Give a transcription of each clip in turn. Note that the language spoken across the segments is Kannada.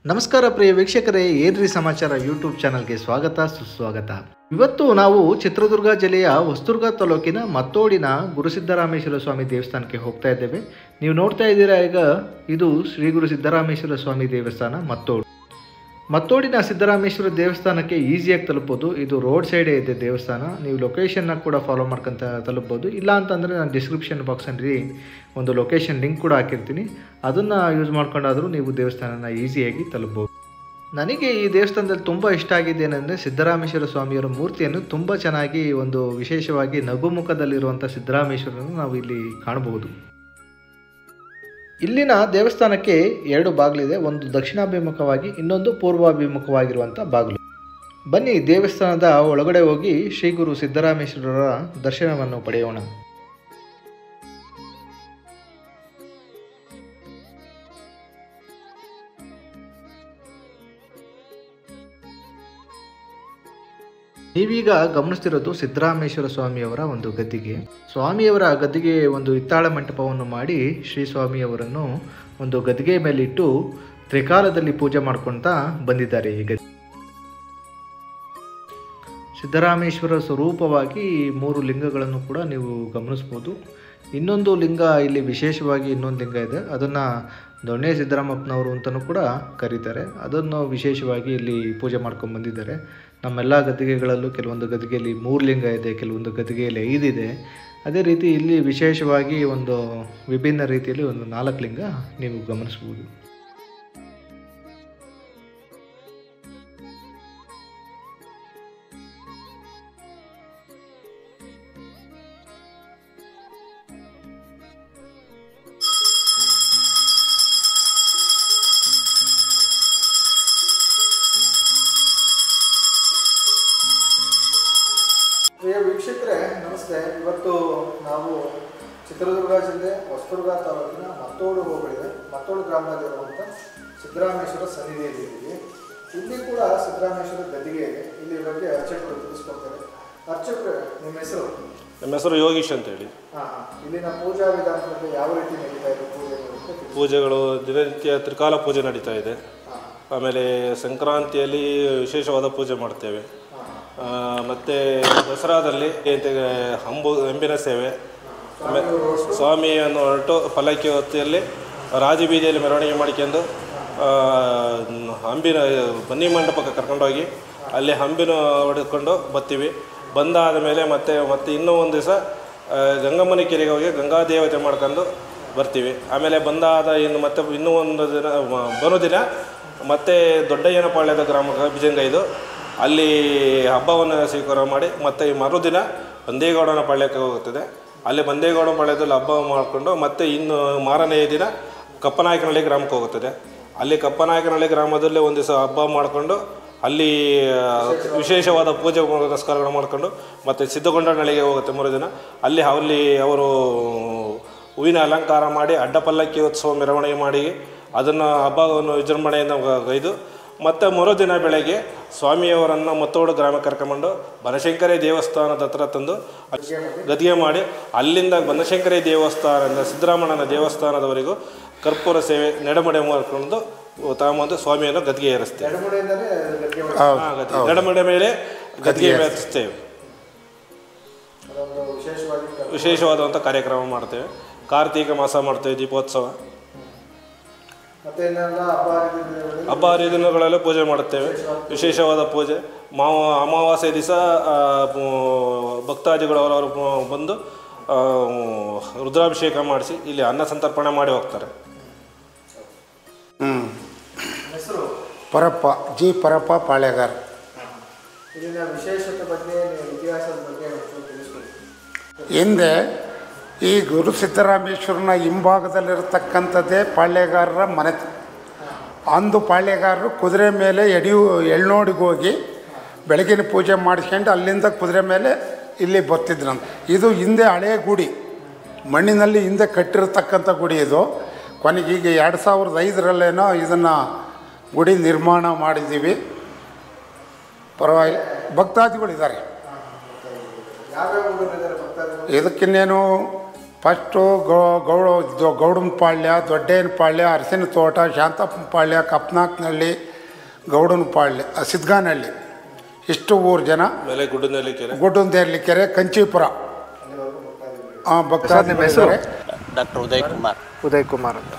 ನಮಸ್ಕಾರ ಪ್ರಿಯ ವೀಕ್ಷಕರೇ, ಏನ್ರಿ ಸಮಾಚಾರ ಯೂಟ್ಯೂಬ್ ಚಾನಲ್ಗೆ ಸ್ವಾಗತ ಸುಸ್ವಾಗತ. ಇವತ್ತು ನಾವು ಚಿತ್ರದುರ್ಗ ಜಿಲ್ಲೆಯ ಹೊಸದುರ್ಗ ತಾಲೂಕಿನ ಮತ್ತೋಡಿನ ಗುರುಸಿದ್ದರಾಮೇಶ್ವರ ಸ್ವಾಮಿ ದೇವಸ್ಥಾನಕ್ಕೆ ಹೋಗ್ತಾ ಇದ್ದೇವೆ. ನೀವು ನೋಡ್ತಾ ಇದ್ದೀರಾ ಈಗ, ಇದು ಶ್ರೀ ಗುರು ಸಿದ್ದರಾಮೇಶ್ವರ ಸ್ವಾಮಿ ದೇವಸ್ಥಾನ ಮತ್ತೋಡಿನ ಸಿದ್ದರಾಮೇಶ್ವರ ದೇವಸ್ಥಾನಕ್ಕೆ ಈಸಿಯಾಗಿ ತಲುಪಬಹುದು. ಇದು ರೋಡ್ ಸೈಡೇ ಇದೆ ದೇವಸ್ಥಾನ. ನೀವು ಲೊಕೇಶನ್ನ ಕೂಡ ಫಾಲೋ ಮಾಡ್ಕೊಂತ ತಲುಪಬಹುದು. ಇಲ್ಲ ಅಂತಂದರೆ ನಾನು ಡಿಸ್ಕ್ರಿಪ್ಷನ್ ಬಾಕ್ಸಲ್ಲಿ ಒಂದು ಲೊಕೇಶನ್ ಲಿಂಕ್ ಕೂಡ ಹಾಕಿರ್ತೀನಿ. ಅದನ್ನು ಯೂಸ್ ಮಾಡ್ಕೊಂಡಾದರೂ ನೀವು ದೇವಸ್ಥಾನನ ಈಸಿಯಾಗಿ ತಲುಪಬಹುದು. ನನಗೆ ಈ ದೇವಸ್ಥಾನದಲ್ಲಿ ತುಂಬ ಇಷ್ಟ ಆಗಿದೆ ಏನಂದರೆ, ಸಿದ್ದರಾಮೇಶ್ವರ ಸ್ವಾಮಿಯವರ ಮೂರ್ತಿಯನ್ನು ತುಂಬ ಚೆನ್ನಾಗಿ ಒಂದು ವಿಶೇಷವಾಗಿ ನಗುಮುಖದಲ್ಲಿರುವಂಥ ಸಿದ್ದರಾಮೇಶ್ವರನ್ನು ನಾವು ಇಲ್ಲಿ ಕಾಣಬಹುದು. ಇಲ್ಲಿನ ದೇವಸ್ಥಾನಕ್ಕೆ 2 ಬಾಗಿಲಿದೆ. ಒಂದು ದಕ್ಷಿಣಾಭಿಮುಖವಾಗಿ, ಇನ್ನೊಂದು ಪೂರ್ವಾಭಿಮುಖವಾಗಿರುವಂಥ ಬಾಗಿಲು. ಬನ್ನಿ ದೇವಸ್ಥಾನದ ಒಳಗಡೆ ಹೋಗಿ ಶ್ರೀ ಗುರು ಸಿದ್ದರಾಮೇಶ್ವರರ ದರ್ಶನವನ್ನು ಪಡೆಯೋಣ. ನೀವೀಗ ಗಮನಿಸ್ತಿರೋದು ಸಿದ್ದರಾಮೇಶ್ವರ ಸ್ವಾಮಿಯವರ ಒಂದು ಗದ್ದಿಗೆ. ಸ್ವಾಮಿಯವರ ಗದ್ದಿಗೆ ಒಂದು ಹಿತ್ತಾಳ ಮಂಟಪವನ್ನು ಮಾಡಿ ಶ್ರೀ ಸ್ವಾಮಿಯವರನ್ನು ಒಂದು ಗದ್ದಿಗೆ ಮೇಲಿಟ್ಟು ತ್ರಿಕಾಲದಲ್ಲಿ ಪೂಜೆ ಮಾಡ್ಕೊಳ್ತಾ ಬಂದಿದ್ದಾರೆ. ಈ ಗದ್ದೆ ಸಿದ್ದರಾಮೇಶ್ವರ ಸ್ವರೂಪವಾಗಿ 3 ಲಿಂಗಗಳನ್ನು ಕೂಡ ನೀವು ಗಮನಿಸ್ಬೋದು. ಇನ್ನೊಂದು ಲಿಂಗ ಇಲ್ಲಿ ವಿಶೇಷವಾಗಿ ಇನ್ನೊಂದು ಲಿಂಗ ಇದೆ, ಅದನ್ನು ದೊಣ್ಣೆ ಸಿದ್ದರಾಮಪ್ಪನವರು ಅಂತಲೂ ಕೂಡ ಕರೀತಾರೆ. ಅದನ್ನು ವಿಶೇಷವಾಗಿ ಇಲ್ಲಿ ಪೂಜೆ ಮಾಡ್ಕೊಂಡು ಬಂದಿದ್ದಾರೆ. ನಮ್ಮೆಲ್ಲ ಗದ್ದಿಗೆಗಳಲ್ಲೂ ಕೆಲವೊಂದು ಗದ್ದಿಗೆಯಲ್ಲಿ 3 ಲಿಂಗ ಇದೆ, ಕೆಲವೊಂದು ಗದ್ದಿಗೆಯಲ್ಲಿ 5 ಇದೆ. ಅದೇ ರೀತಿ ಇಲ್ಲಿ ವಿಶೇಷವಾಗಿ ಒಂದು ವಿಭಿನ್ನ ರೀತಿಯಲ್ಲಿ ಒಂದು 4 ಲಿಂಗ ನೀವು ಗಮನಿಸ್ಬೋದು. ಪ್ರಿಯ ವೀಕ್ಷಕರೇ ನಮಸ್ತೆ. ಇವತ್ತು ನಾವು ಚಿತ್ರದುರ್ಗ ಜಿಲ್ಲೆ ಹೊಸದುರ್ಗ ತಾಲೂಕಿನ ಮತ್ತೋಡು ಹೋಬಳಿದೆ, ಮತ್ತೋಡು ಗ್ರಾಮದಲ್ಲಿರುವಂಥ ಸಿದ್ದರಾಮೇಶ್ವರ ಸನ್ನಿಧಿಯಲ್ಲಿದ್ದೀವಿ. ಇಲ್ಲಿ ಕೂಡ ಸಿದ್ದರಾಮೇಶ್ವರ ಗದ್ದಿಗೆ ಇದೆ. ಇಲ್ಲಿ ಬಗ್ಗೆ ಅರ್ಚಕರು ತಿಳಿಸ್ಕೊಡ್ತಾರೆ. ಅರ್ಚಕರು, ನಿಮ್ಮ ಹೆಸರು? ನಮ್ಮ ಹೆಸರು ಯೋಗೀಶ್ ಅಂತೇಳಿ. ಇಲ್ಲಿನ ಪೂಜಾ ವಿಧಾನದಲ್ಲಿ ಯಾವ ರೀತಿ ನಡೀತಾ ಇದೆ ಪೂಜೆಗಳು? ದಿನನಿತ್ಯ ತ್ರಿಕಾಲ ಪೂಜೆ ನಡೀತಾ ಇದೆ. ಆಮೇಲೆ ಸಂಕ್ರಾಂತಿಯಲ್ಲಿ ವಿಶೇಷವಾದ ಪೂಜೆ ಮಾಡ್ತೇವೆ. ಮತ್ತು ದಸರಾದಲ್ಲಿ ಅಂಬಿನ ಸೇವೆ, ಸ್ವಾಮಿಯನ್ನು ಹೊರಟು ಪಲ್ಲಕ್ಕಿ ಹೊತ್ತಿಯಲ್ಲಿ ರಾಜಬೀದಿಯಲ್ಲಿ ಮೆರವಣಿಗೆ ಮಾಡಿಕೊಂಡು ಅಂಬಿನ ಬನ್ನಿ ಮಂಟಪಕ್ಕೆ ಕರ್ಕೊಂಡೋಗಿ ಅಲ್ಲಿ ಅಂಬಿನ ಹೊಡೆದುಕೊಂಡು ಬರ್ತೀವಿ. ಬಂದಾದ ಮೇಲೆ ಮತ್ತೆ ಇನ್ನೂ ಒಂದು ದಿವಸ ಗಂಗಮ್ಮನ ಕೆರೆಗೆ ಹೋಗಿ ಗಂಗಾ ದೇವತೆ ಮಾಡ್ಕೊಂಡು ಬರ್ತೀವಿ. ಆಮೇಲೆ ಬಂದಾದ ಇನ್ನೂ ಒಂದು ದಿನ ಬರೋ ದಿನ ಮತ್ತೆ ದೊಡ್ಡಯ್ಯನಪಾಳ್ಯದ ಗ್ರಾಮಕ್ಕೆ ಬಿಜಂಗೈದು ಅಲ್ಲಿ ಹಬ್ಬವನ್ನು ಸ್ವೀಕಾರ ಮಾಡಿ ಮತ್ತೆ ಈ ಮರುದಿನ ಬಂದೇಗೌಡನ ಪಾಳ್ಯಕ್ಕೆ ಹೋಗುತ್ತದೆ. ಅಲ್ಲಿ ಬಂದೇಗೌಡನ ಪಾಳ್ಯದಲ್ಲಿ ಹಬ್ಬ ಮಾಡಿಕೊಂಡು ಮತ್ತೆ ಇನ್ನು ಮಾರನೆಯ ದಿನ ಕಪ್ಪನಾಯಕನಹಳ್ಳಿ ಗ್ರಾಮಕ್ಕೆ ಹೋಗುತ್ತದೆ. ಅಲ್ಲಿ ಕಪ್ಪನಾಯಕನಹಳ್ಳಿ ಗ್ರಾಮದಲ್ಲಿ ಒಂದು ದಿವಸ ಹಬ್ಬ ಮಾಡಿಕೊಂಡು ಅಲ್ಲಿ ವಿಶೇಷವಾದ ಪೂಜೆ ಪುನಸ್ಕಾರಗಳು ಮಾಡಿಕೊಂಡು ಮತ್ತೆ ಸಿದ್ದಗೊಂಡನಹಳ್ಳಿಗೆ ಹೋಗುತ್ತೆ ಮರುದಿನ. ಅಲ್ಲಿ ಅವರು ಹೂವಿನ ಅಲಂಕಾರ ಮಾಡಿ ಅಡ್ಡ ಪಲ್ಲಕ್ಕಿ ಉತ್ಸವ ಮೆರವಣಿಗೆ ಮಾಡಿ ಅದನ್ನು ಹಬ್ಬವನ್ನು ವಿಜೃಂಭಣೆಯಿಂದ ಗೈದು ಮತ್ತು ಮರುದಿನ ಬೆಳಗ್ಗೆ ಸ್ವಾಮಿಯವರನ್ನು ಮತ್ತೋಡು ಗ್ರಾಮಕ್ಕೆ ಕರ್ಕೊಂಡು ಬನಶಂಕರಿ ದೇವಸ್ಥಾನದ ಹತ್ರ ತಂದು ಗದ್ದಿಗೆ ಮಾಡಿ ಅಲ್ಲಿಂದ ಬನಶಂಕರಿ ದೇವಸ್ಥಾನದಿಂದ ಸಿದ್ದರಾಮಣ್ಣನ ದೇವಸ್ಥಾನದವರೆಗೂ ಕರ್ಪೂರ ಸೇವೆ ನಡಮಡೆ ಮಾಡ್ಕೊಂಡು ತಗೊಂಬಂದು ಸ್ವಾಮಿಯನ್ನು ಗದ್ದಿಗೆ ಏರಿಸ್ತೇವೆ. ನಡಮಡೆ ಮೇಲೆ ಗದ್ದಿಗೆ ಏರಿಸ್ತೇವೆ. ವಿಶೇಷವಾದಂಥ ಕಾರ್ಯಕ್ರಮ ಮಾಡ್ತೇವೆ. ಕಾರ್ತಿಕ ಮಾಸ ಮಾಡ್ತೇವೆ, ದೀಪೋತ್ಸವ. ಹಬ್ಬ ಹರಿದಿನಗಳಲ್ಲೂ ಪೂಜೆ ಮಾಡುತ್ತೇವೆ. ವಿಶೇಷವಾದ ಪೂಜೆ ಅಮಾವಾಸ್ಯೆ ದಿವಸ ಭಕ್ತಾದಿಗಳು ಅವರವರು ಬಂದು ರುದ್ರಾಭಿಷೇಕ ಮಾಡಿಸಿ ಇಲ್ಲಿ ಅನ್ನ ಸಂತರ್ಪಣೆ ಮಾಡಿ ಹೋಗ್ತಾರೆ. ಪರಪ್ಪ ಜಿ ಪರಪ್ಪ ಪಾಳೆಗಾರ. ಹಿಂದೆ ಈ ಗುರು ಸಿದ್ದರಾಮೇಶ್ವರನ ಹಿಂಭಾಗದಲ್ಲಿರತಕ್ಕಂಥದ್ದೇ ಪಾಳ್ಯಗಾರರ ಮನೆ. ಅಂದು ಪಾಳ್ಯಗಾರರು ಕುದುರೆ ಮೇಲೆ ಎಳ್ನೋಡಿಗೆ ಹೋಗಿ ಬೆಳಗಿನ ಪೂಜೆ ಮಾಡಿಸ್ಕೊಂಡು ಅಲ್ಲಿಂದ ಕುದುರೆ ಮೇಲೆ ಇಲ್ಲಿ ಬರ್ತಿದ್ರಂತ. ಇದು ಹಿಂದೆ ಹಳೆಯ ಗುಡಿ, ಮಣ್ಣಿನಲ್ಲಿ ಹಿಂದೆ ಕಟ್ಟಿರತಕ್ಕಂಥ ಗುಡಿ ಇದು. ಕೊನೆಗೆ ಈಗ 2005ರಲ್ಲೇನೋ ಇದನ್ನು ಗುಡಿ ನಿರ್ಮಾಣ ಮಾಡಿದ್ದೀವಿ. ಪರವಾಗಿಲ್ಲ, ಭಕ್ತಾದಿಗಳಿದ್ದಾರೆ. ಇದಕ್ಕಿನ್ನೇನು ಫಸ್ಟು ಗೌಡನ ಪಾಳ್ಯ, ದೊಡ್ಡೇನ ಪಾಳ್ಯ, ಅರಸಿನ ತೋಟ, ಶಾಂತಪ್ಪನ ಪಾಳ್ಯ, ಕಪ್ನಾಕ್ನಹಳ್ಳಿ, ಗೌಡನ ಪಾಳ್ಯ, ಸಿದ್ಗಾನಹಳ್ಳಿ, ಇಷ್ಟು ಊರು ಜನ. ಮೇಲೆ ಗುಡ್ಡಂದೇರ್ಲಿ ಕೆರೆ, ಕಂಚೀಪುರ. ನಿಮ್ಮ ಹೆಸರು? ಡಾಕ್ಟರ್ ಉದಯ್ ಕುಮಾರ್ ಅಂತ.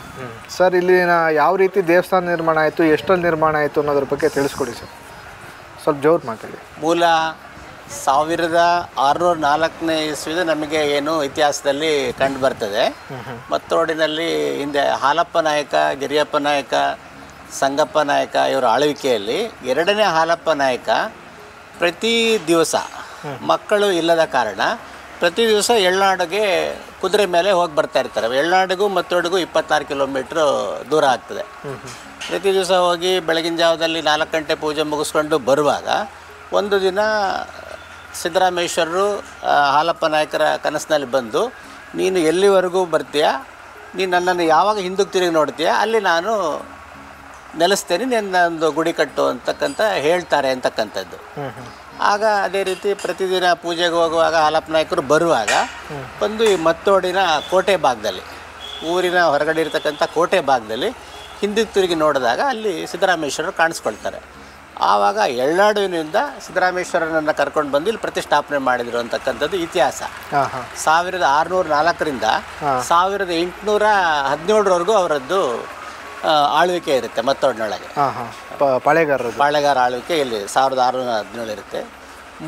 ಸರ್, ಇಲ್ಲಿನ ಯಾವ ರೀತಿ ದೇವಸ್ಥಾನ ನಿರ್ಮಾಣ ಆಯಿತು, ಎಷ್ಟರಲ್ಲಿ ನಿರ್ಮಾಣ ಆಯಿತು ಅನ್ನೋದ್ರ ಬಗ್ಗೆ ತಿಳಿಸ್ಕೊಡಿ ಸರ್. ಸ್ವಲ್ಪ ಜೋರು ಮಾತಾಡಿ. ಮೂಲ 1604ನೇ ಇಸ್ವಿದು ನಮಗೆ ಏನು ಇತಿಹಾಸದಲ್ಲಿ ಕಂಡು ಬರ್ತದೆ. ಮತ್ತೋಡಿನಲ್ಲಿ ಹಿಂದೆ ಹಾಲಪ್ಪ ನಾಯಕ, ಗಿರಿಯಪ್ಪ ನಾಯಕ, ಸಂಗಪ್ಪ ನಾಯಕ ಇವರ ಆಳ್ವಿಕೆಯಲ್ಲಿ 2ನೇ ಹಾಲಪ್ಪ ನಾಯಕ ಪ್ರತಿ ದಿವಸ ಮಕ್ಕಳು ಇಲ್ಲದ ಕಾರಣ ಪ್ರತಿ ದಿವಸ ಎಳ್ನಾಡಿಗೆ ಕುದುರೆ ಮೇಲೆ ಹೋಗಿ ಬರ್ತಾ ಇರ್ತಾರೆ. ಎಳ್ನಾಡಿಗೂ ಮತ್ತೋಡಿಗೂ 26 ಕಿಲೋಮೀಟ್ರು ದೂರ ಆಗ್ತದೆ. ಪ್ರತಿ ದಿವಸ ಹೋಗಿ ಬೆಳಗಿನ ಜಾವದಲ್ಲಿ 4 ಗಂಟೆ ಪೂಜೆ ಮುಗಿಸ್ಕೊಂಡು ಬರುವಾಗ ಒಂದು ದಿನ ಸಿದ್ದರಾಮೇಶ್ವರರು ಹಾಲಪ್ಪ ನಾಯಕರ ಕನಸಿನಲ್ಲಿ ಬಂದು, ನೀನು ಎಲ್ಲಿವರೆಗೂ ಬರ್ತೀಯಾ, ನೀನು ನನ್ನನ್ನು ಯಾವಾಗ ಹಿಂದಕ್ಕೆ ತಿರುಗಿ ನೋಡ್ತೀಯಾ ಅಲ್ಲಿ ನಾನು ನೆಲೆಸ್ತೇನೆ, ನಿನ್ನೊಂದು ಗುಡಿ ಕಟ್ಟು ಅಂತಕ್ಕಂಥ ಹೇಳ್ತಾರೆ ಅಂತಕ್ಕಂಥದ್ದು. ಆಗ ಅದೇ ರೀತಿ ಪ್ರತಿದಿನ ಪೂಜೆಗೆ ಹೋಗುವಾಗ ಹಾಲಪ್ಪ ನಾಯಕರು ಬರುವಾಗ ಬಂದು ಈ ಮತ್ತೋಡಿನ ಕೋಟೆ ಭಾಗದಲ್ಲಿ, ಊರಿನ ಹೊರಗಡೆ ಇರತಕ್ಕಂಥ ಕೋಟೆ ಭಾಗದಲ್ಲಿ ಹಿಂದಕ್ಕೆ ತಿರುಗಿ ನೋಡಿದಾಗ ಅಲ್ಲಿ ಸಿದ್ದರಾಮೇಶ್ವರರು ಕಾಣಿಸ್ಕೊಳ್ತಾರೆ. ಆವಾಗ ಎಳ್ನಾಡುವಿನಿಂದ ಸಿದ್ದರಾಮೇಶ್ವರನನ್ನು ಕರ್ಕೊಂಡು ಬಂದು ಇಲ್ಲಿ ಪ್ರತಿಷ್ಠಾಪನೆ ಮಾಡಿದರು ಅಂತಕ್ಕಂಥದ್ದು ಇತಿಹಾಸ. 1604ರಿಂದ 1817ವರೆಗೂ ಅವರದ್ದು ಆಳ್ವಿಕೆ ಇರುತ್ತೆ ಮತ್ತೋಡಿನೊಳಗೆ. ಪಾಳೆಗಾರ ಆಳ್ವಿಕೆ ಇಲ್ಲಿ 1617 ಇರುತ್ತೆ.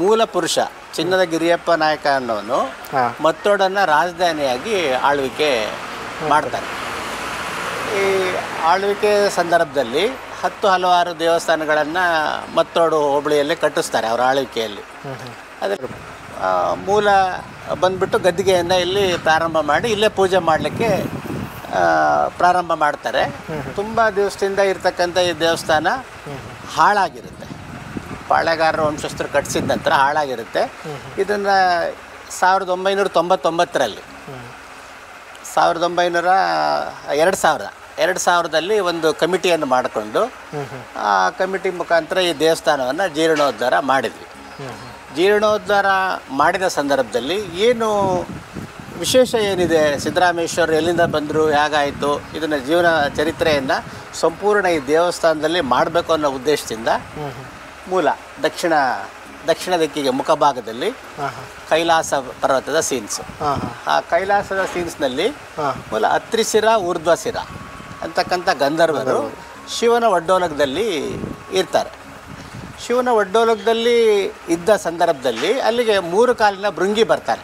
ಮೂಲ ಪುರುಷ ಚಿನ್ನದ ಗಿರಿಯಪ್ಪ ನಾಯಕ ಅನ್ನೋನು ಮತ್ತೋಡನ್ನು ರಾಜಧಾನಿಯಾಗಿ ಆಳ್ವಿಕೆ ಮಾಡ್ತಾರೆ. ಈ ಆಳ್ವಿಕೆ ಸಂದರ್ಭದಲ್ಲಿ ಹಲವಾರು ದೇವಸ್ಥಾನಗಳನ್ನು ಮತ್ತೋಡು ಹೋಬಳಿಯಲ್ಲಿ ಕಟ್ಟಿಸ್ತಾರೆ ಅವರ ಆಳ್ವಿಕೆಯಲ್ಲಿ. ಅದೇ ಮೂಲ ಬಂದ್ಬಿಟ್ಟು ಗದ್ದಿಗೆಯನ್ನು ಇಲ್ಲಿ ಪ್ರಾರಂಭ ಮಾಡಿ ಇಲ್ಲೇ ಪೂಜೆ ಮಾಡಲಿಕ್ಕೆ ಪ್ರಾರಂಭ ಮಾಡ್ತಾರೆ. ತುಂಬ ದಿವಸದಿಂದ ಇರ್ತಕ್ಕಂಥ ಈ ದೇವಸ್ಥಾನ ಹಾಳಾಗಿರುತ್ತೆ. ಪಾಳೆಗಾರರ ವಂಶಸ್ಥರು ಕಟ್ಟಿಸಿದ ನಂತರ ಹಾಳಾಗಿರುತ್ತೆ. ಇದನ್ನು 1999ರಲ್ಲಿ 2000ರಲ್ಲಿ ಒಂದು ಕಮಿಟಿಯನ್ನು ಮಾಡಿಕೊಂಡು ಆ ಕಮಿಟಿ ಮುಖಾಂತರ ಈ ದೇವಸ್ಥಾನವನ್ನು ಜೀರ್ಣೋದ್ಧಾರ ಮಾಡಿದ್ವಿ. ಜೀರ್ಣೋದ್ಧಾರ ಮಾಡಿದ ಸಂದರ್ಭದಲ್ಲಿ ಏನು ವಿಶೇಷ ಏನಿದೆ, ಸಿದ್ದರಾಮೇಶ್ವರ ಎಲ್ಲಿಂದ ಬಂದರು, ಹೇಗಾಯಿತು, ಇದನ್ನು ಜೀವನ ಚರಿತ್ರೆಯನ್ನು ಸಂಪೂರ್ಣ ಈ ದೇವಸ್ಥಾನದಲ್ಲಿ ಮಾಡಬೇಕು ಅನ್ನೋ ಉದ್ದೇಶದಿಂದ ಮೂಲ ದಕ್ಷಿಣ ದಿಕ್ಕಿಗೆ ಮುಖಭಾಗದಲ್ಲಿ ಕೈಲಾಸ ಪರ್ವತದ ಸೀನ್ಸು. ಆ ಕೈಲಾಸದ ಸೀನ್ಸ್ನಲ್ಲಿ ಮೂಲ ಅತ್ರಿಶಿರ ಊರ್ಧ್ವಶಿರ ಅಂತಕ್ಕಂಥ ಗಂಧರ್ವರು ಶಿವನ ಒಡ್ಡೋಲಕದಲ್ಲಿ ಇರ್ತಾರೆ. ಶಿವನ ಒಡ್ಡೋಲಕದಲ್ಲಿ ಇದ್ದ ಸಂದರ್ಭದಲ್ಲಿ ಅಲ್ಲಿಗೆ 3 ಕಾಲಿನ ಭೃಂಗಿ ಬರ್ತಾರೆ.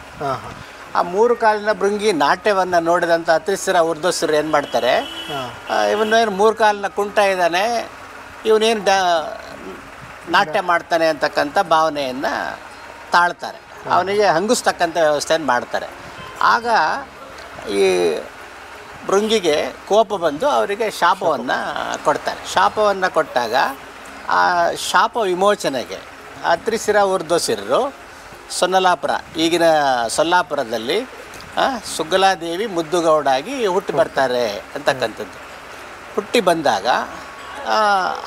ಆ 3 ಕಾಲಿನ ಭೃಂಗಿ ನಾಟ್ಯವನ್ನು ನೋಡಿದಂಥ ಅತ್ರಿಶಿರ ಊರ್ಧ್ವಶಿರ ಏನು ಮಾಡ್ತಾರೆ, ಇವನೇನು 3 ಕಾಲಿನ ಕುಂಟ ಇದ್ದಾನೆ, ಇವನೇನು ನಾಟ್ಯ ಮಾಡ್ತಾನೆ ಅಂತಕ್ಕಂಥ ಭಾವನೆಯನ್ನು ತಾಳ್ತಾರೆ. ಅವನಿಗೆ ಹಂಗಿಸ್ತಕ್ಕಂಥ ವ್ಯವಸ್ಥೆಯನ್ನು ಮಾಡ್ತಾರೆ. ಆಗ ಈ ಭೃಂಗಿಗೆ ಕೋಪ ಬಂದು ಅವರಿಗೆ ಶಾಪವನ್ನು ಕೊಡ್ತಾರೆ. ಶಾಪವನ್ನು ಕೊಟ್ಟಾಗ ಆ ಶಾಪ ವಿಮೋಚನೆಗೆ ಅತ್ರಿಶಿರ ಊರ್ಧ್ವಶಿರರು ಸೊನ್ನಲಾಪುರ, ಈಗಿನ ಸೊಲ್ಲಾಪುರದಲ್ಲಿ ಸುಗ್ಗಲಾದೇವಿ ಮುದ್ದುಗೌಡಾಗಿ ಹುಟ್ಟಿ ಬರ್ತಾರೆ ಅಂತಕ್ಕಂಥದ್ದು. ಹುಟ್ಟಿ ಬಂದಾಗ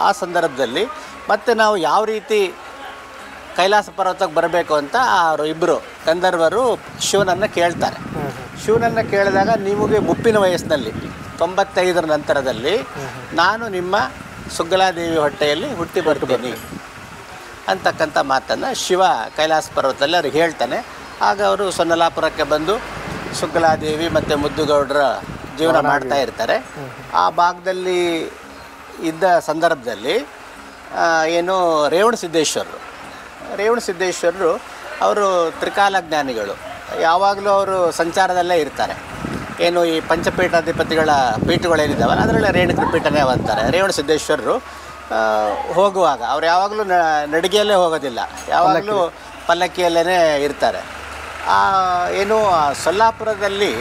ಆ ಸಂದರ್ಭದಲ್ಲಿ ಮತ್ತೆ ನಾವು ಯಾವ ರೀತಿ ಕೈಲಾಸ ಪರ್ವತಕ್ಕೆ ಬರಬೇಕು ಅಂತ ಅವರು ಇಬ್ಬರು ಗಂಧರ್ವರು ಶಿವನನ್ನು ಕೇಳ್ತಾರೆ. ಶಿವನನ್ನು ಕೇಳಿದಾಗ ನಿಮಗೆ ಮುಪ್ಪಿನ ವಯಸ್ಸಿನಲ್ಲಿ 95ರ ನಂತರದಲ್ಲಿ ನಾನು ನಿಮ್ಮ ಸುಗ್ಗಲಾದೇವಿ ಹೊಟ್ಟೆಯಲ್ಲಿ ಹುಟ್ಟಿ ಬರ್ತೀನಿ ಅಂತಕ್ಕಂಥ ಮಾತನ್ನು ಶಿವ ಕೈಲಾಸ ಪರ್ವತದಲ್ಲಿ ಅವ್ರಿಗೆ ಹೇಳ್ತಾನೆ. ಆಗ ಅವರು ಸೊನ್ನಲಾಪುರಕ್ಕೆ ಬಂದು ಸುಗ್ಗಲಾದೇವಿ ಮತ್ತು ಮುದ್ದುಗೌಡರ ಜೀವನ ಮಾಡ್ತಾ ಇರ್ತಾರೆ. ಆ ಭಾಗದಲ್ಲಿ ಇದ್ದ ಸಂದರ್ಭದಲ್ಲಿ ಏನು ರೇವಣಸಿದ್ದೇಶ್ವರರು ಅವರು ತ್ರಿಕಾಲಜ್ಞಾನಿಗಳು, ಯಾವಾಗಲೂ ಅವರು ಸಂಚಾರದಲ್ಲೇ ಇರ್ತಾರೆ. ಏನು ಈ ಪಂಚಪೀಠಾಧಿಪತಿಗಳ ಪೀಠಗಳೇನಿದ್ದಾವಲ್ಲ ಅದರಲ್ಲೇ ರೇಣುಕರ ಪೀಠನೇ ಅಂತಾರೆ. ರೇವಣಸಿದ್ದೇಶ್ವರರು ಹೋಗುವಾಗ ಅವ್ರು ಯಾವಾಗಲೂ ನಡಿಗೆಯಲ್ಲೇ ಹೋಗೋದಿಲ್ಲ, ಯಾವಾಗಲೂ ಪಲ್ಲಕ್ಕಿಯಲ್ಲೇ ಇರ್ತಾರೆ. ಏನು ಸೊಲ್ಲಾಪುರದಲ್ಲಿ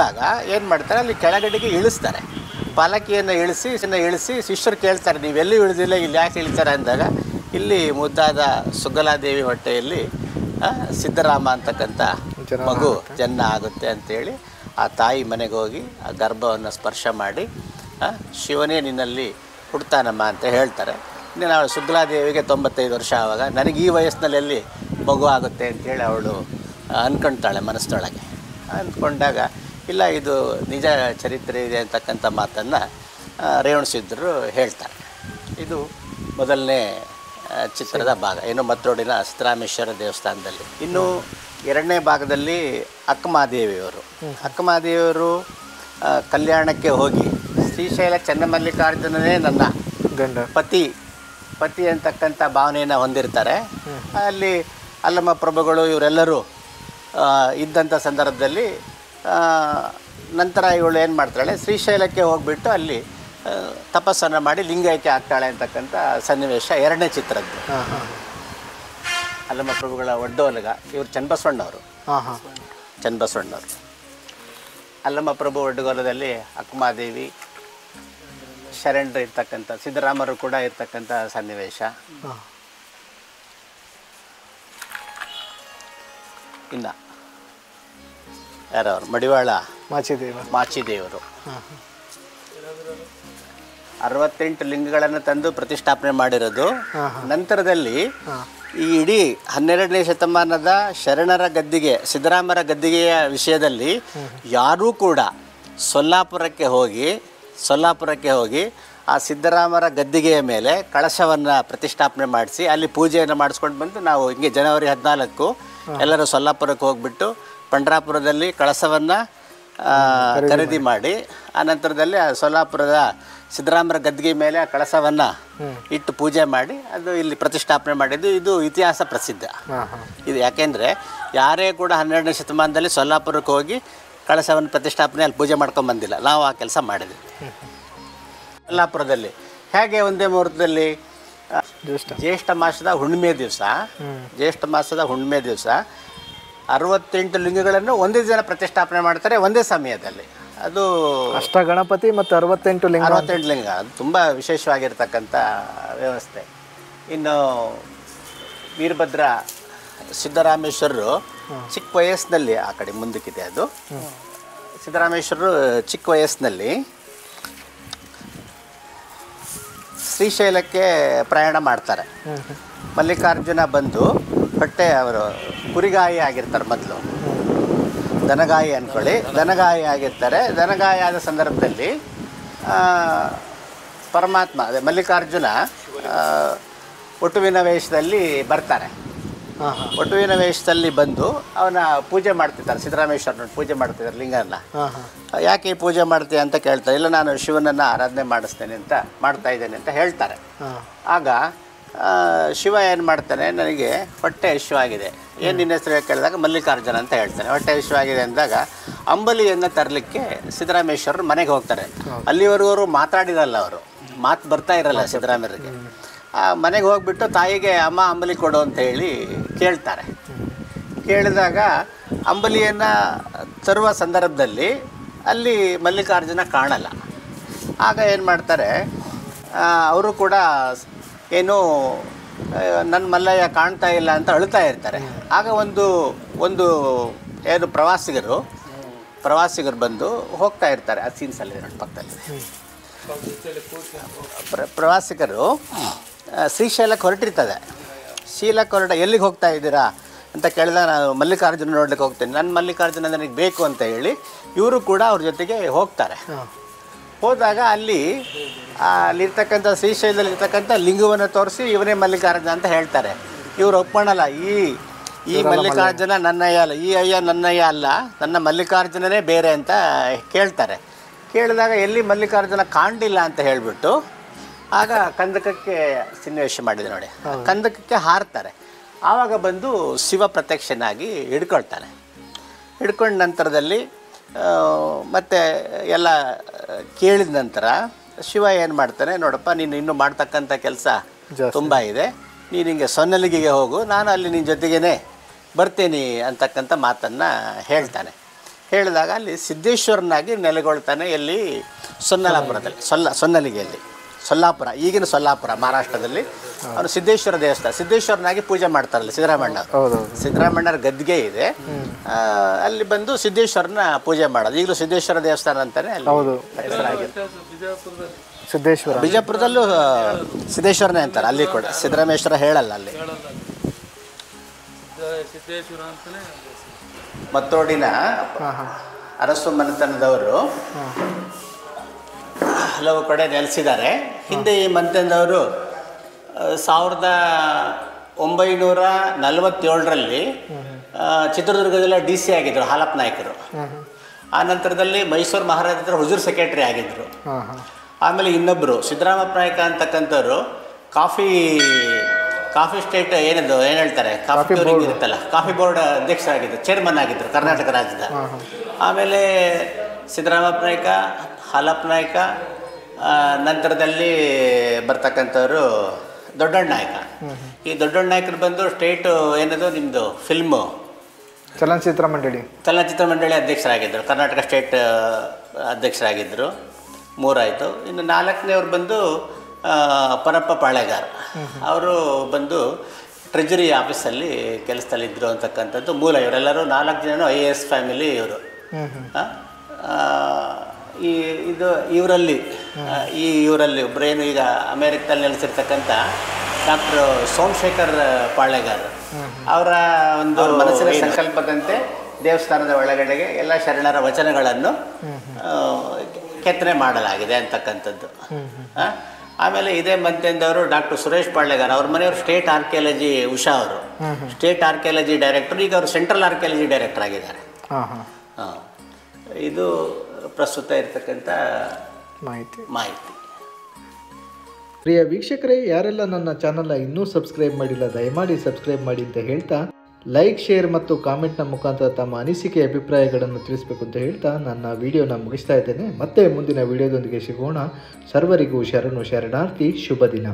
ಆಗ ಏನು ಮಾಡ್ತಾರೆ, ಅಲ್ಲಿ ಕೆಳಗಡೆಗೆ ಇಳಿಸ್ತಾರೆ, ಪಲ್ಲಕ್ಕಿಯನ್ನು ಇಳಿಸಿ ಶಿಷ್ಯರು ಕೇಳ್ತಾರೆ, ನೀವೆಲ್ಲೂ ಇಳಿದಿಲ್ಲ, ಇಲ್ಲಿ ಯಾಕೆ ಇಳಿತಾರೆ ಅಂದಾಗ ಇಲ್ಲಿ ಮುದ್ದಾದ ಸುಗ್ಗಲಾದೇವಿ ಹೊಟ್ಟೆಯಲ್ಲಿ ಸಿದ್ದರಾಮ ಅಂತಕ್ಕಂಥ ಮಗು ಜನ್ಮ ಆಗುತ್ತೆ ಅಂಥೇಳಿ ಆ ತಾಯಿ ಮನೆಗೆ ಹೋಗಿ ಆ ಗರ್ಭವನ್ನು ಸ್ಪರ್ಶ ಮಾಡಿ ಶಿವನೇ ನಿನ್ನಲ್ಲಿ ಹುಡ್ತಾನಮ್ಮ ಅಂತ ಹೇಳ್ತಾರೆ. ಇನ್ನು ಅವಳು ಸುಗ್ಗಲಾದೇವಿಗೆ 95 ವರ್ಷ ಆವಾಗ ನನಗೆ ಈ ವಯಸ್ಸಿನಲ್ಲಿ ಎಲ್ಲಿ ಮಗು ಆಗುತ್ತೆ ಅಂಥೇಳಿ ಅವಳು ಅಂದ್ಕೊಳ್ತಾಳೆ ಮನಸ್ಸೊಳಗೆ. ಅಂದ್ಕೊಂಡಾಗ ಇಲ್ಲ ಇದು ನಿಜ ಚರಿತ್ರೆ ಇದೆ ಅಂತಕ್ಕಂಥ ಮಾತನ್ನು ರೇವಣಸಿದ್ಧರು ಹೇಳ್ತಾರೆ. ಇದು ಮೊದಲನೇ ಚಿತ್ರದ ಭಾಗ, ಏನು ಮತ್ತೋಡಿನ ಸಿದ್ದರಾಮೇಶ್ವರ ದೇವಸ್ಥಾನದಲ್ಲಿ. ಇನ್ನು ಎರಡನೇ ಭಾಗದಲ್ಲಿ ಅಕ್ಕಮಹಾದೇವಿಯವರು ಕಲ್ಯಾಣಕ್ಕೆ ಹೋಗಿ ಶ್ರೀಶೈಲ ಚನ್ನಮಲ್ಲಿಕಾರ್ಜುನನೇ ನನ್ನ ಗಂಡ ಪತಿ ಅಂತಕ್ಕಂಥ ಭಾವನೆಯನ್ನು ಹೊಂದಿರ್ತಾರೆ. ಅಲ್ಲಿ ಅಲ್ಲಮ್ಮ ಪ್ರಭುಗಳು ಇವರೆಲ್ಲರೂ ಇದ್ದಂಥ ಸಂದರ್ಭದಲ್ಲಿ ನಂತರ ಇವಳು ಏನು ಮಾಡ್ತಾಳೆ, ಶ್ರೀಶೈಲಕ್ಕೆ ಹೋಗಿಬಿಟ್ಟು ಅಲ್ಲಿ ತಪಸ್ಸನ್ನು ಮಾಡಿ ಲಿಂಗೈಕ್ಯ ಆಗ್ತಾಳೆ ಅಂತಕ್ಕಂಥ ಸನ್ನಿವೇಶ ಎರಡನೇ ಚಿತ್ರದ್ದು. ಅಲ್ಲಮ್ಮ ಪ್ರಭುಗಳ ಒಡ್ಡೋಲಗ ಇವರು ಚನ್ನಬಸವಣ್ಣವರು. ಅಲ್ಲಮ್ಮ ಪ್ರಭು ಒಡ್ಡಗೋಲದಲ್ಲಿ ಅಕ್ಕಮಹಾದೇವಿ ಶರಣರು ಇರ್ತಕ್ಕಂಥ, ಸಿದ್ದರಾಮರು ಕೂಡ ಇರ್ತಕ್ಕಂಥ ಸನ್ನಿವೇಶ. ಇನ್ನು ಯಾರವರು ಮಡಿವಾಳ ಮಾಚಿದೇವರು 68 ಲಿಂಗಗಳನ್ನು ತಂದು ಪ್ರತಿಷ್ಠಾಪನೆ ಮಾಡಿರೋದು. ನಂತರದಲ್ಲಿ ಈ ಇಡೀ 12ನೇ ಶತಮಾನದ ಶರಣರ ಗದ್ದಿಗೆ, ಸಿದ್ದರಾಮರ ಗದ್ದಿಗೆಯ ವಿಷಯದಲ್ಲಿ ಯಾರೂ ಕೂಡ ಸೊಲ್ಲಾಪುರಕ್ಕೆ ಹೋಗಿ ಆ ಸಿದ್ದರಾಮರ ಗದ್ದಿಗೆಯ ಮೇಲೆ ಕಳಶವನ್ನು ಪ್ರತಿಷ್ಠಾಪನೆ ಮಾಡಿಸಿ ಅಲ್ಲಿ ಪೂಜೆಯನ್ನು ಮಾಡಿಸ್ಕೊಂಡು ಬಂದು ನಾವು ಹಿಂಗೆ ಜನವರಿ 14 ಎಲ್ಲರೂ ಸೊಲ್ಲಾಪುರಕ್ಕೆ ಹೋಗ್ಬಿಟ್ಟು ಪಂಡ್ರಾಪುರದಲ್ಲಿ ಕಳಶವನ್ನು ಖರೀದಿ ಮಾಡಿ ಆನಂತರದಲ್ಲಿ ಆ ಸೊಲ್ಲಾಪುರದ ಸಿದ್ದರಾಮರ ಗದ್ದಿಗೆ ಮೇಲೆ ಆ ಕಳಶವನ್ನು ಇಟ್ಟು ಪೂಜೆ ಮಾಡಿ ಅದು ಇಲ್ಲಿ ಪ್ರತಿಷ್ಠಾಪನೆ ಮಾಡಿದ್ದು. ಇದು ಇತಿಹಾಸ ಪ್ರಸಿದ್ಧ. ಇದು ಯಾಕೆಂದರೆ ಯಾರೇ ಕೂಡ 12ನೇ ಶತಮಾನದಲ್ಲಿ ಸೊಲ್ಲಾಪುರಕ್ಕೆ ಹೋಗಿ ಕಳಶವನ್ನು ಪ್ರತಿಷ್ಠಾಪನೆ ಅಲ್ಲಿ ಪೂಜೆ ಮಾಡ್ಕೊಂಡು ಬಂದಿಲ್ಲ. ನಾವು ಆ ಕೆಲಸ ಮಾಡಿದ್ವಿ. ಸೊಲ್ಲಾಪುರದಲ್ಲಿ ಹೇಗೆ ಒಂದೇ ಮುಹೂರ್ತದಲ್ಲಿ ಜ್ಯೇಷ್ಠ ಮಾಸದ ಹುಣ್ಣಿಮೆ ದಿವಸ 68 ಲಿಂಗಗಳನ್ನು ಒಂದೇ ದಿನ ಪ್ರತಿಷ್ಠಾಪನೆ ಮಾಡ್ತಾರೆ ಒಂದೇ ಸಮಯದಲ್ಲಿ. ಅದು ಅಷ್ಟ ಗಣಪತಿ ಮತ್ತು 68 ಲಿಂಗ ಅದು ತುಂಬ ವಿಶೇಷವಾಗಿರ್ತಕ್ಕಂಥ ವ್ಯವಸ್ಥೆ. ಇನ್ನು ವೀರಭದ್ರ ಸಿದ್ದರಾಮೇಶ್ವರರು ಚಿಕ್ಕ ವಯಸ್ಸಿನಲ್ಲಿ, ಆ ಕಡೆ ಮುಂದಕ್ಕಿದೆ ಅದು, ಸಿದ್ದರಾಮೇಶ್ವರರು ಚಿಕ್ಕ ವಯಸ್ಸಿನಲ್ಲಿ ಶ್ರೀಶೈಲಕ್ಕೆ ಪ್ರಯಾಣ ಮಾಡ್ತಾರೆ. ಮಲ್ಲಿಕಾರ್ಜುನ ಬಂದು ಹೊಟ್ಟೆ ಅವರು ಕುರಿಗಾಯಿ ಆಗಿರ್ತಾರೆ, ಮೊದಲು ದನಗಾಯಿ ಅಂದ್ಕೊಳ್ಳಿ, ದನಗಾಯಿ ಆಗಿರ್ತಾರೆ. ದನಗಾಯಿ ಆದ ಸಂದರ್ಭದಲ್ಲಿ ಪರಮಾತ್ಮ ಅದೇ ಮಲ್ಲಿಕಾರ್ಜುನ ಒಟುವಿನ ವೇಷದಲ್ಲಿ ಬರ್ತಾರೆ. ಒಟುವಿನ ವೇಷದಲ್ಲಿ ಬಂದು ಅವನ ಪೂಜೆ ಮಾಡ್ತಿದ್ದಾರೆ, ಸಿದ್ದರಾಮೇಶ್ವರನ ಪೂಜೆ ಮಾಡ್ತಿದ್ದಾರೆ ಲಿಂಗನ. ಯಾಕೆ ಈ ಪೂಜೆ ಮಾಡ್ತೀಯ ಅಂತ ಕೇಳ್ತಾರೆ. ಇಲ್ಲ, ನಾನು ಶಿವನನ್ನು ಆರಾಧನೆ ಮಾಡ್ತಾ ಇದ್ದೇನೆ ಅಂತ ಹೇಳ್ತಾರೆ. ಆಗ ಶಿವ ಏನು ಮಾಡ್ತಾನೆ, ನನಗೆ ಹೊಟ್ಟೆ ಹಸಿವಾಗಿದೆ, ಏನು ನಿನ್ನ ಹೆಸರು ಕೇಳಿದಾಗ ಮಲ್ಲಿಕಾರ್ಜುನ ಅಂತ ಹೇಳ್ತಾನೆ. ಹೊಟ್ಟೆ ಹಸಿವಾಗಿದೆ ಅಂದಾಗ ಅಂಬಲಿಯನ್ನು ತರಲಿಕ್ಕೆ ಸಿದ್ದರಾಮೇಶ್ವರರು ಮನೆಗೆ ಹೋಗ್ತಾರೆ. ಅಲ್ಲಿವರೆಗೂ ಅವರು ಮಾತಾಡಿರಲ್ಲ, ಅವರು ಮಾತು ಬರ್ತಾ ಇರಲ್ಲ ಸಿದ್ದರಾಮಯ್ಯರಿಗೆ. ಮನೆಗೆ ಹೋಗ್ಬಿಟ್ಟು ತಾಯಿಗೆ ಅಮ್ಮ ಅಂಬಲಿ ಕೊಡು ಅಂತ ಹೇಳಿ ಕೇಳ್ತಾರೆ. ಕೇಳಿದಾಗ ಅಂಬಲಿಯನ್ನು ತರುವ ಸಂದರ್ಭದಲ್ಲಿ ಅಲ್ಲಿ ಮಲ್ಲಿಕಾರ್ಜುನ ಕಾಣಲ್ಲ. ಆಗ ಏನು ಮಾಡ್ತಾರೆ, ಅವರು ಕೂಡ ಏನು ನನ್ನ ಮಲ್ಲಯ್ಯ ಕಾಣ್ತಾ ಇಲ್ಲ ಅಂತ ಅಳ್ತಾ ಇರ್ತಾರೆ. ಆಗ ಒಂದು ಏನು ಪ್ರವಾಸಿಗರು ಬಂದು ಹೋಗ್ತಾ ಇರ್ತಾರೆ. ಆ ಸೀನ್ಸಲ್ಲಿ ಪಕ್ಕದಲ್ಲಿ ಪ್ರವಾಸಿಗರು ಶ್ರೀಶೈಲಕ್ಕೆ ಹೊರಟಿರ್ತದೆ. ಎಲ್ಲಿಗೆ ಹೋಗ್ತಾ ಇದ್ದೀರಾ ಅಂತ ಕೇಳಿದಾಗ ನಾನು ಮಲ್ಲಿಕಾರ್ಜುನ ನೋಡ್ಲಿಕ್ಕೆ ಹೋಗ್ತೇನೆ, ನನ್ನ ಮಲ್ಲಿಕಾರ್ಜುನ ನನಗೆ ಬೇಕು ಅಂತ ಹೇಳಿ ಇವರು ಕೂಡ ಅವ್ರ ಜೊತೆಗೆ ಹೋಗ್ತಾರೆ. ಹೋದಾಗ ಅಲ್ಲಿರ್ತಕ್ಕಂಥ ಶ್ರೀಶೈಲದಲ್ಲಿರ್ತಕ್ಕಂಥ ಲಿಂಗವನ್ನು ತೋರಿಸಿ ಇವನೇ ಮಲ್ಲಿಕಾರ್ಜುನ ಅಂತ ಹೇಳ್ತಾರೆ. ಇವರು ಒಪ್ಪಣಲ್ಲ, ಈ ಮಲ್ಲಿಕಾರ್ಜುನ ನನ್ನಯ್ಯ ಅಲ್ಲ, ಈ ಅಯ್ಯ ನನ್ನಯ್ಯ ಅಲ್ಲ, ನನ್ನ ಮಲ್ಲಿಕಾರ್ಜುನನೇ ಬೇರೆ ಅಂತ ಕೇಳ್ತಾರೆ. ಕೇಳಿದಾಗ ಎಲ್ಲಿ ಮಲ್ಲಿಕಾರ್ಜುನ ಕಾಣಲಿಲ್ಲ ಅಂತ ಹೇಳಿಬಿಟ್ಟು ಆಗ ಕಂದಕಕ್ಕೆ ಸನ್ನಿವೇಶ ಮಾಡಿದೆ ನೋಡಿ, ಕಂದಕಕ್ಕೆ ಹಾರ್ತಾರೆ. ಆವಾಗ ಬಂದು ಶಿವ ಪ್ರತ್ಯಕ್ಷನಾಗಿ ಹಿಡ್ಕೊಳ್ತಾನೆ. ಹಿಡ್ಕೊಂಡ ನಂತರದಲ್ಲಿ ಮತ್ತು ಎಲ್ಲ ಕೇಳಿದ ನಂತರ ಶಿವ ಏನು ಮಾಡ್ತಾನೆ, ನೋಡಪ್ಪ ನೀನು ಇನ್ನೂ ಮಾಡ್ತಕ್ಕಂಥ ಕೆಲಸ ತುಂಬ ಇದೆ, ನೀನು ಹಿಂಗೆ ಸೊನ್ನಲಿಗೆಗೆ ಹೋಗು, ನಾನು ಅಲ್ಲಿ ನಿನ್ನ ಜೊತೆಗೇ ಬರ್ತೀನಿ ಅಂತಕ್ಕಂಥ ಮಾತನ್ನು ಹೇಳ್ತಾನೆ. ಹೇಳಿದಾಗ ಅಲ್ಲಿ ಸಿದ್ದೇಶ್ವರನಾಗಿ ನೆಲೆಗೊಳ್ತಾನೆ. ಎಲ್ಲಿ? ಸೊನ್ನಲಾಪುರದಲ್ಲಿ, ಸೊನ್ನಲಿಗೆಯಲ್ಲಿ, ಸೊಲ್ಲಾಪುರ, ಈಗಿನ ಸೊಲ್ಲಾಪುರ ಮಹಾರಾಷ್ಟ್ರದಲ್ಲಿ. ಅವನು ಸಿದ್ದೇಶ್ವರ ದೇವಸ್ಥಾನ, ಸಿದ್ದೇಶ್ವರನಾಗಿ ಪೂಜೆ ಮಾಡ್ತಾರಲ್ಲ ಸಿದ್ದರಾಮಣ್ಣರ ಗದ್ದಿಗೆ ಇದೆ, ಅಲ್ಲಿ ಬಂದು ಸಿದ್ದೇಶ್ವರನ ಪೂಜೆ ಮಾಡೋದು. ಈಗಲೂ ಸಿದ್ದೇಶ್ವರ ದೇವಸ್ಥಾನ ಅಂತಾನೆ ಅಲ್ಲಿ ಹೆಸರಾಗಿದೆ. ಬಿಜಾಪುರದಲ್ಲೂ ಸಿದ್ದೇಶ್ವರನೇ ಅಂತಾರೆ, ಅಲ್ಲಿ ಕೂಡ ಸಿದ್ದರಾಮೇಶ್ವರ ಹೇಳಲ್ಲ ಅಲ್ಲಿ. ಮತ್ತೋಡಿನ ಹಾಂ ಹಾಂ ಅರಸು ಮನೆತನದವರು ಹಲವು ಕಡೆ ನೆಲೆಸಿದ್ದಾರೆ. ಹಿಂದೆ ಈ ಮನೆತನದವರು 1947ರಲ್ಲಿ ಚಿತ್ರದುರ್ಗದಲ್ಲ DC ಆಗಿದ್ದರು ಹಾಲಪ್ಪ ನಾಯ್ಕರು. ಆ ನಂತರದಲ್ಲಿ ಮೈಸೂರು ಮಹಾರಾಜ ಹತ್ರ ಹುಜೂರ್ ಸೆಕ್ರೆಟರಿ ಆಗಿದ್ದರು. ಆಮೇಲೆ ಇನ್ನೊಬ್ಬರು ಸಿದ್ದರಾಮಪ್ಪ ನಾಯ್ಕ ಅಂತಕ್ಕಂಥವ್ರು ಕಾಫಿ ಸ್ಟೇಟ್ ಏನು ಹೇಳ್ತಾರೆ ಕಾಫಿ ಇರುತ್ತಲ್ಲ, ಕಾಫಿ ಬೋರ್ಡ್ ಅಧ್ಯಕ್ಷರಾಗಿದ್ದರು, ಚೇರ್ಮನ್ ಆಗಿದ್ದರು ಕರ್ನಾಟಕ ರಾಜ್ಯದ. ಆಮೇಲೆ ಸಿದ್ದರಾಮಪ್ಪ ನಾಯ್ಕ, ಹಾಲಪ್ಪ ನಾಯ್ಕ, ನಂತರದಲ್ಲಿ ಬರ್ತಕ್ಕಂಥವ್ರು ದೊಡ್ಡಣ್ಣ ನಾಯ್ಕ. ಈ ದೊಡ್ಡಣ್ಣ ನಾಯ್ಕರು ಬಂದು ಸ್ಟೇಟು ಏನದು ನಿಮ್ಮದು ಫಿಲ್ಮು ಚಲನಚಿತ್ರ ಮಂಡಳಿ ಅಧ್ಯಕ್ಷರಾಗಿದ್ದರು, ಕರ್ನಾಟಕ ಸ್ಟೇಟ್ ಅಧ್ಯಕ್ಷರಾಗಿದ್ದರು. 3 ಆಯಿತು. ಇನ್ನು 4ನೇವ್ರು ಬಂದು ಪರಪ್ಪ ಪಾಳೆಗಾರ್. ಅವರು ಬಂದು ಟ್ರೆಜರಿ ಆಫೀಸಲ್ಲಿ ಕೆಲಸದಲ್ಲಿದ್ದರು ಅಂತಕ್ಕಂಥದ್ದು ಮೂಲ. ಇವರೆಲ್ಲರೂ 4 ಜನನು IAS ಫ್ಯಾಮಿಲಿ ಇವರು. ಇವರಲ್ಲಿ ಒಬ್ಬರೇನು ಈಗ ಅಮೇರಿಕದಲ್ಲಿ ನೆಲೆಸಿರ್ತಕ್ಕಂಥ ಡಾಕ್ಟರ್ ಸೋಮಶೇಖರ್ ಪಾಳೆಗಾರ್ ಅವರ ಒಂದು ಮನಸ್ಸಿನ ಸಂಕಲ್ಪದಂತೆ ದೇವಸ್ಥಾನದ ಒಳಗಡೆಗೆ ಎಲ್ಲ ಶರಣರ ವಚನಗಳನ್ನು ಕೆತ್ತನೆ ಮಾಡಲಾಗಿದೆ ಅಂತಕ್ಕಂಥದ್ದು. ಆಮೇಲೆ ಇದೇ ಮಧ್ಯದವರು ಡಾಕ್ಟರ್ ಸುರೇಶ್ ಪಾಳೆಗಾರ್, ಅವ್ರ ಮನೆಯವರು ಸ್ಟೇಟ್ ಆರ್ಕಿಯಾಲಜಿ, ಉಷಾ ಅವರು ಸ್ಟೇಟ್ ಆರ್ಕಿಯಾಲಜಿ ಡೈರೆಕ್ಟರ್, ಈಗ ಅವರು ಸೆಂಟ್ರಲ್ ಆರ್ಕಿಯಾಲಜಿ ಡೈರೆಕ್ಟರ್ ಆಗಿದ್ದಾರೆ. ಇದು ಪ್ರಸ್ತುತ ಇರತಕ್ಕಂಥ ಮಾಹಿತಿ. ಪ್ರಿಯ ವೀಕ್ಷಕರೇ, ಯಾರೆಲ್ಲ ನನ್ನ ಚಾನಲ್ನ ಇನ್ನೂ ಸಬ್ಸ್ಕ್ರೈಬ್ ಮಾಡಿಲ್ಲ ದಯಮಾಡಿ ಸಬ್ಸ್ಕ್ರೈಬ್ ಮಾಡಿ ಅಂತ ಹೇಳ್ತಾ, ಲೈಕ್, ಶೇರ್ ಮತ್ತು ಕಾಮೆಂಟ್ನ ಮುಖಾಂತರ ತಮ್ಮ ಅನಿಸಿಕೆ ಅಭಿಪ್ರಾಯಗಳನ್ನು ತಿಳಿಸಬೇಕು ಅಂತ ಹೇಳ್ತಾ ನನ್ನ ವಿಡಿಯೋನ ಮುಗಿಸ್ತಾ ಇದ್ದೇನೆ. ಮತ್ತೆ ಮುಂದಿನ ವಿಡಿಯೋದೊಂದಿಗೆ ಸಿಗೋಣ. ಸರ್ವರಿಗೂ ಶರಣಾರ್ಥಿ. ಶುಭ ದಿನ.